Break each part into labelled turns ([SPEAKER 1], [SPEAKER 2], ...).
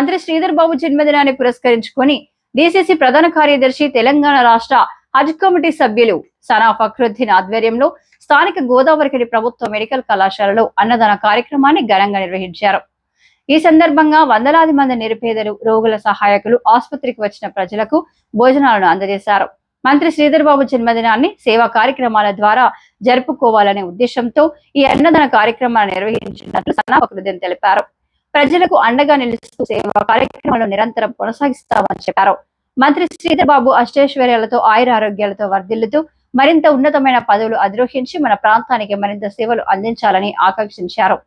[SPEAKER 1] మంత్రి శ్రీధర్ బాబు జన్మదినాన్ని పురస్కరించుకొని డిసిసి ప్రధాన కార్యదర్శి తెలంగాణ రాష్ట్ర హజ్ కమిటీ సభ్యులు సనా ఫక్రుద్దీన్ ఆధ్వర్యంలో స్థానిక గోదావరిఖని ప్రభుత్వ మెడికల్ కళాశాలలో అన్నదాన కార్యక్రమాన్ని ఘనంగా నిర్వహించారు. ఈ సందర్భంగా వందలాది మంది నిరుపేదలు, రోగుల సహాయకులు, ఆసుపత్రికి వచ్చిన ప్రజలకు భోజనాలను అందజేశారు. మంత్రి శ్రీధర్ బాబు జన్మదినాన్ని సేవా కార్యక్రమాల ద్వారా జరుపుకోవాలనే ఉద్దేశంతో ఈ అన్నదాన కార్యక్రమాన్ని నిర్వహించినట్లు సనా ఫక్రుద్దీన్ తెలిపారు. ప్రజలకు అండగా నిలుస్తూ సేవా కార్యక్రమాలను నిరంతరం కొనసాగిస్తామని చెప్పారు. మంత్రి శ్రీధర్ బాబు అష్టైశ్వర్యాలతో ఆయురారోగ్యాలతో వర్ధిల్లుతూ మరింత ఉన్నతమైన పదవులు అధిరోహించి మన ప్రాంతానికి మరింత సేవలు అందించాలని ఆకాంక్షించారు.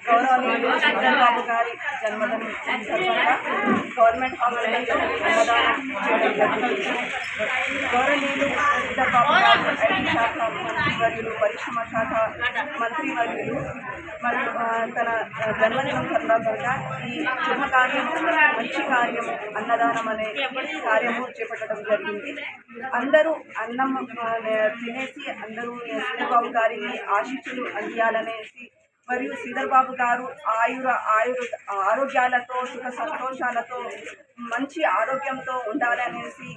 [SPEAKER 2] గౌరవనీయులు శ్రీధర్ బాబు గారి జన్మదినం సందర్భంగా గవర్నమెంట్ హాస్పిటల్లో అన్నదానం చేయడం జరిగింది. గౌరవనీయులు శ్రీధర్ బాబు గారు ఐటీ శాఖ మంత్రివర్యులు, పరిశ్రమ శాఖ మంత్రివర్యులు మరియు తన జన్మదినం సందర్భంగా ఈ శుభకార్యం, మంచి కార్యము, అన్నదానం అనే కార్యము చేపట్టడం జరిగింది. అందరూ అన్నం తినేసి అందరూ శ్రీధర్ బాబు గారికి ఆశీస్సులు అందియాలనేసి మరియు శ్రీధర్ బాబు గారు ఆరోగ్యాలతో, సుఖ సంతోషాలతో, మంచి ఆరోగ్యంతో ఉండాలనేసి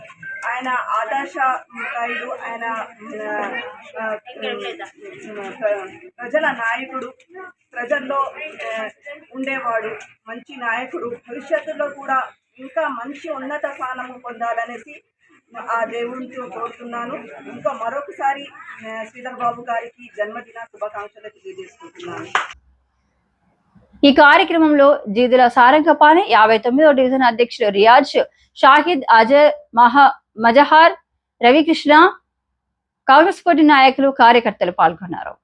[SPEAKER 2] ఆయన ఆదర్శప్రాయుడు, ఆయన ప్రజల నాయకుడు, ప్రజల్లో ఉండేవాడు, మంచి నాయకుడు. భవిష్యత్తులో కూడా ఇంకా మంచి ఉన్నత స్థానము పొందాలనేసి ఆ దేవుడితో కోరుతున్నాను. ఇంకా మరొకసారి శ్రీధర్ బాబు గారికి జన్మదిన శుభాకాంక్షలు తెలియజేసుకుంటున్నాను.
[SPEAKER 1] ఈ కార్యక్రమంలో జీదుల సారంగపాణి, 59వ డివిజన్ అధ్యక్షుడు రియాజ్, షాహిద్, అజయ్, మజహార్, రవికృష్ణ, కాంగ్రెస్ పార్టీ నాయకులు, కార్యకర్తలు పాల్గొన్నారు.